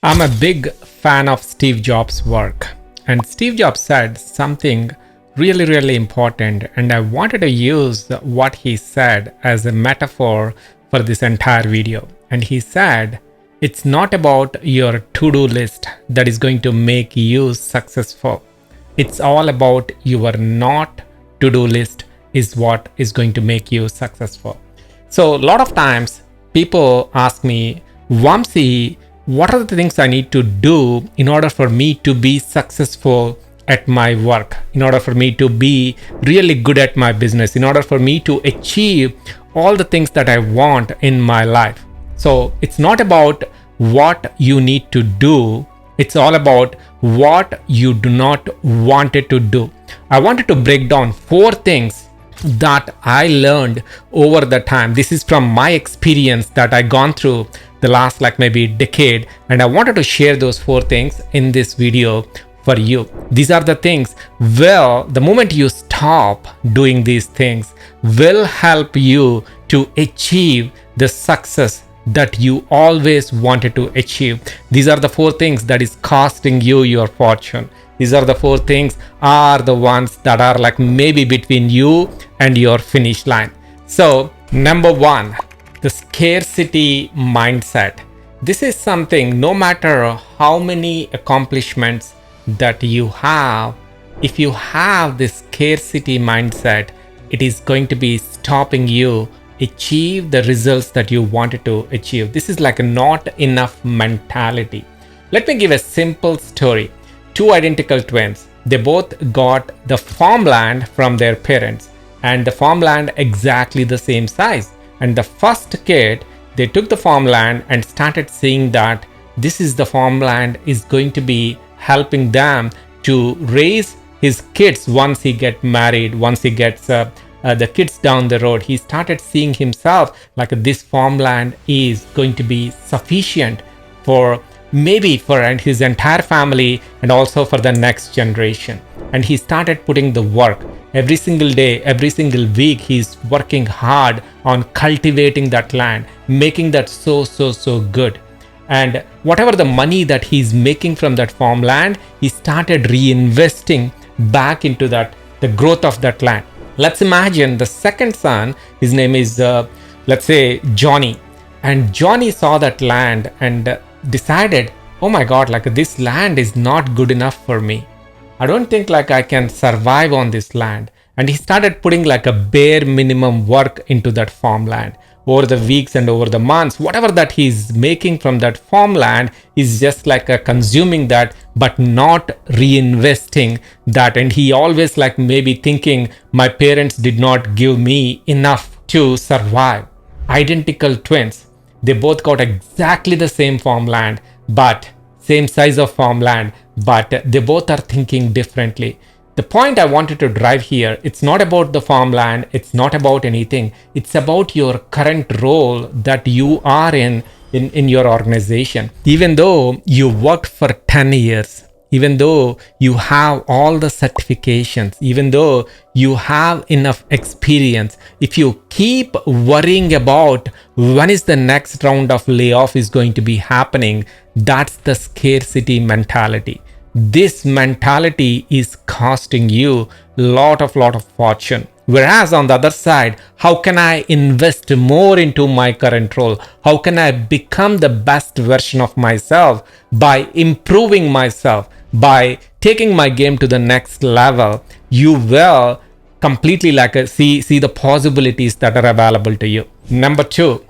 I'm a big fan of Steve Jobs' work, and Steve Jobs said something really important, and I wanted to use what he said as a metaphor for this entire video. And he said, it's not about your to-do list that is going to make you successful. It's all about your not to-do list is what is going to make you successful. So a lot of times people ask me, Vamsi, what are the things I need to do in order for me to be successful at my work, in order for me to be really good at my business, in order for me to achieve all the things that I want in my life? So it's not about what you need to do. It's all about what you do not want it to do. I wanted to break down 4 things that I learned over the time. This is from my experience that I gone through the last maybe decade, and I wanted to share those 4 things in this video for you. These are the things, well, the moment you stop doing these things will help you to achieve the success that you always wanted to achieve. These are the 4 things that is costing you your fortune. These are the 4 things are the ones that are maybe between you and your finish line. So number 1, the scarcity mindset. This is something, no matter how many accomplishments that you have, if you have this scarcity mindset, it is going to be stopping you achieve the results that you wanted to achieve. This is like a not enough mentality. Let me give a simple story. 2 identical twins. They both got the farmland from their parents, and the farmland exactly the same size. And the first kid, they took the farmland and started seeing that this is the farmland is going to be helping them to raise his kids once he get married, once he gets the kids down the road. He started seeing himself like this farmland is going to be sufficient for maybe for his entire family and also for the next generation. And he started putting the work every single day, every single week. He's working hard on cultivating that land, making that so good. And whatever the money that he's making from that farmland, he started reinvesting back into that, the growth of that land. Let's imagine the second son, his name is, let's say Johnny. And Johnny saw that land and decided, oh my God, this land is not good enough for me. I don't think I can survive on this land. And he started putting a bare minimum work into that farmland. Over the weeks and over the months, whatever that he's making from that farmland is just consuming that, but not reinvesting that. And he always maybe thinking, my parents did not give me enough to survive. Identical twins. They both got exactly the same farmland, but same size of farmland, but they both are thinking differently. The point I wanted to drive here, it's not about the farmland, it's not about anything. It's about your current role that you are in your organization. Even though you worked for 10 years, even though you have all the certifications, even though you have enough experience, if you keep worrying about when is the next round of layoff is going to be happening, that's the scarcity mentality. This mentality is costing you lot of fortune. Whereas on the other side, how can I invest more into my current role? How can I become the best version of myself by improving myself, by taking my game to the next level? You will completely see the possibilities that are available to you. Number 2,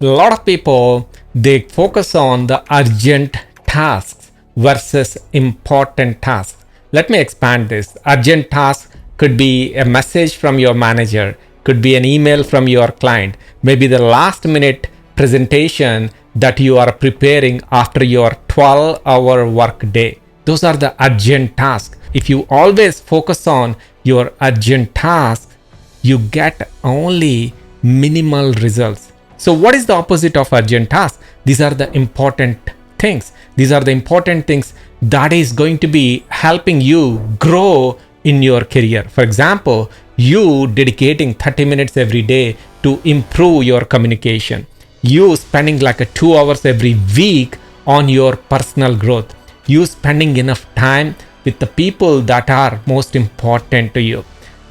a lot of people, they focus on the urgent tasks versus important tasks. Let me expand this. Urgent tasks could be a message from your manager, could be an email from your client, maybe the last minute presentation that you are preparing after your 12-hour work day. Those are the urgent tasks. If you always focus on your urgent tasks, you get only minimal results. So what is the opposite of urgent tasks? These are the important things. These are the important things that is going to be helping you grow in your career. For example, you dedicating 30 minutes every day to improve your communication. You spending 2 hours every week on your personal growth. You spending enough time with the people that are most important to you.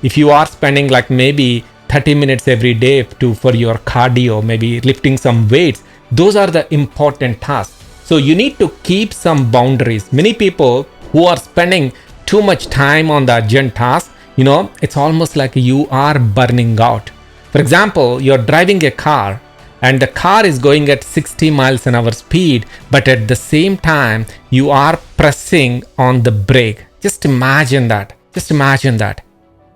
If you are spending like maybe 30 minutes every day for your cardio, maybe lifting some weights, those are the important tasks. So you need to keep some boundaries. Many people who are spending too much time on the urgent task, it's almost like you are burning out. For example, you're driving a car and the car is going at 60 miles an hour speed, but at the same time, you are pressing on the brake. Just imagine that.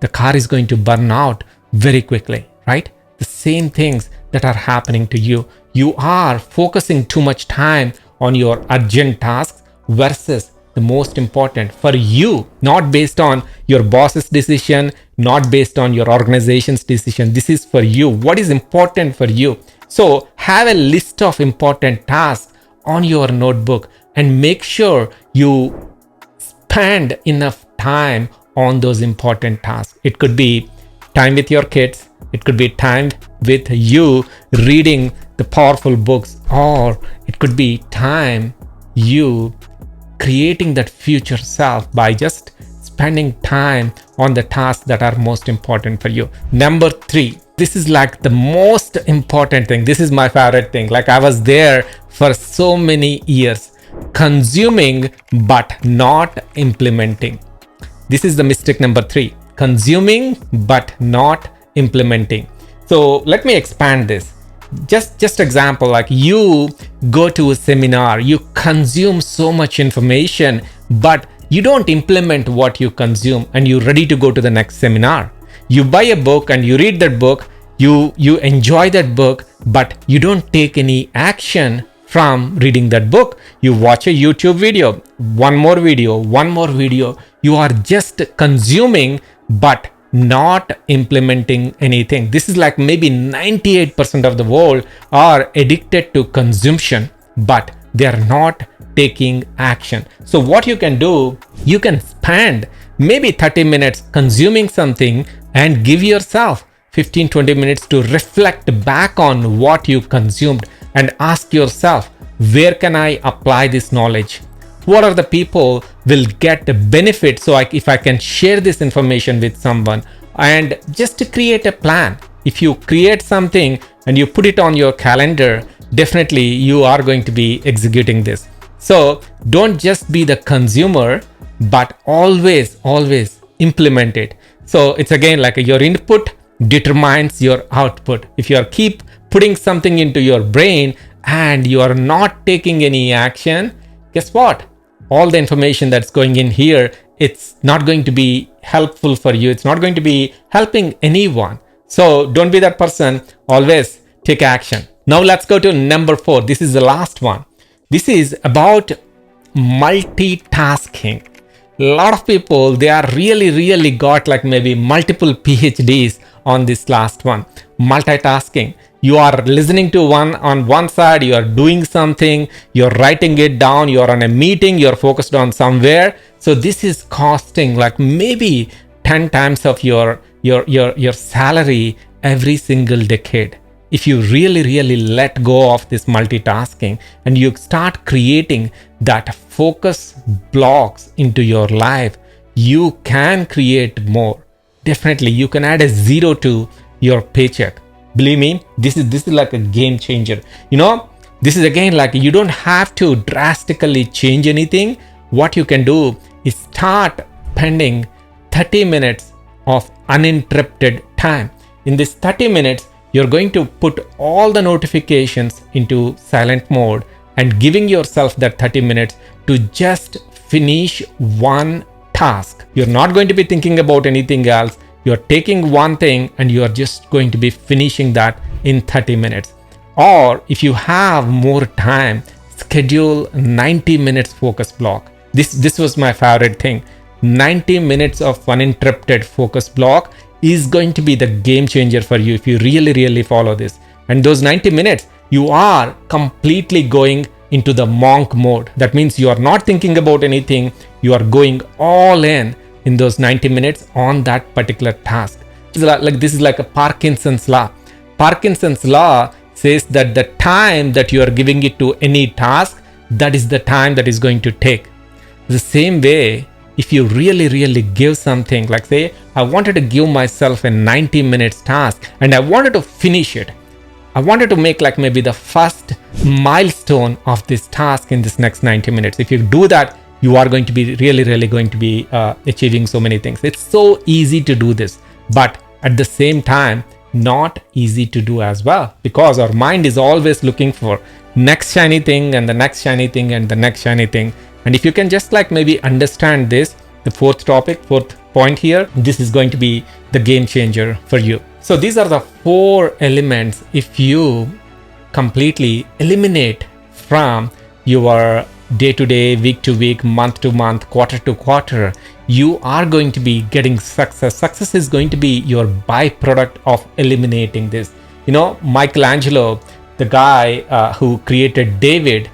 The car is going to burn out very quickly, right? The same things that are happening to you. You are focusing too much time on your urgent tasks versus the most important for you, not based on your boss's decision, not based on your organization's decision. This is for you. What is important for you? So have a list of important tasks on your notebook and make sure you spend enough time on those important tasks. It could be time with your kids. It could be time with you reading the powerful books, or it could be time you creating that future self by just spending time on the tasks that are most important for you. Number 3, this is like the most important thing. This is my favorite thing. Like I was there for so many years, consuming but not implementing. This is the mistake number 3, consuming but not implementing. So let me expand this. Just example, like you go to a seminar, you consume so much information, but you don't implement what you consume and you're ready to go to the next seminar. You buy a book and you read that book, you enjoy that book, but you don't take any action from reading that book. You watch a YouTube video, one more video. You are just consuming but not implementing anything. This is like maybe 98% of the world are addicted to consumption, but they are not taking action. So what you can do, you can spend maybe 30 minutes consuming something and give yourself 15-20 minutes to reflect back on what you consumed and ask yourself, where can I apply this knowledge? What are the people will get the benefit? So if I can share this information with someone, and just to create a plan. If you create something and you put it on your calendar, definitely you are going to be executing this. So don't just be the consumer, but always implement it. So it's again like your input determines your output. If you are keep putting something into your brain and you are not taking any action, guess what? All the information that's going in here, it's not going to be helpful for you. It's not going to be helping anyone. So don't be that person. Always take action. Now let's go to number 4. This is the last one. This is about multitasking. A lot of people, they are really got like maybe multiple PhDs on this last one. Multitasking. You are listening to one on one side, you are doing something, you're writing it down, you're on a meeting, you're focused on somewhere. So this is costing like maybe 10 times of your salary every single decade. If you really let go of this multitasking and you start creating that focus blocks into your life, you can create more. Definitely, you can add a 0 to your paycheck. Believe me, this is like a game changer. This is again like you don't have to drastically change anything. What you can do is start spending 30 minutes of uninterrupted time. In this 30 minutes, you're going to put all the notifications into silent mode and giving yourself that 30 minutes to just finish one task. You're not going to be thinking about anything else. You're taking one thing and you are just going to be finishing that in 30 minutes. Or if you have more time, schedule 90 minutes focus block. This was my favorite thing. 90 minutes of uninterrupted focus block is going to be the game changer for you if you really follow this. And those 90 minutes, you are completely going into the monk mode. That means you are not thinking about anything. You are going all in those 90 minutes on that particular task. This is like a Parkinson's law. Parkinson's law says that the time that you are giving it to any task, that is the time that is going to take. The same way, if you really give something, like say, I wanted to give myself a 90 minutes task and I wanted to finish it. I wanted to make like maybe the first milestone of this task in this next 90 minutes. If you do that, you are going to be really going to be achieving so many things. It's so easy to do this, but at the same time, not easy to do as well, because our mind is always looking for next shiny thing and the next shiny thing and the next shiny thing. And if you can just like maybe understand this, the fourth point here, this is going to be the game changer for you. So these are the 4 elements. If you completely eliminate from your day-to-day, week-to-week, month-to-month, quarter-to-quarter, you are going to be getting success. Success is going to be your byproduct of eliminating this. You know, Michelangelo, the guy who created David,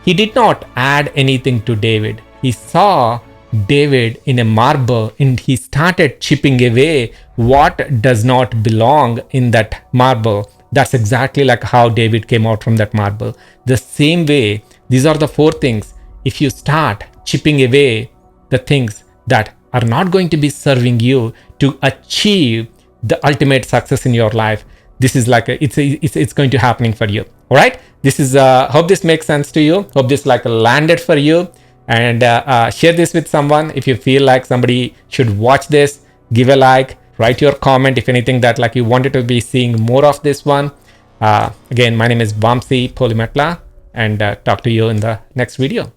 he did not add anything to David. He saw David in a marble and he started chipping away what does not belong in that marble. That's exactly like how David came out from that marble. The same way, these are the 4 things. If you start chipping away the things that are not going to be serving you to achieve the ultimate success in your life, this is like it's going to happening for you. All right, this is hope this makes sense to you. Hope this like landed for you. And share this with someone. If you feel like somebody should watch this, give a like, write your comment if anything that like you wanted to be seeing more of this one. Again, my name is Vamsi Polimatla, and talk to you in the next video.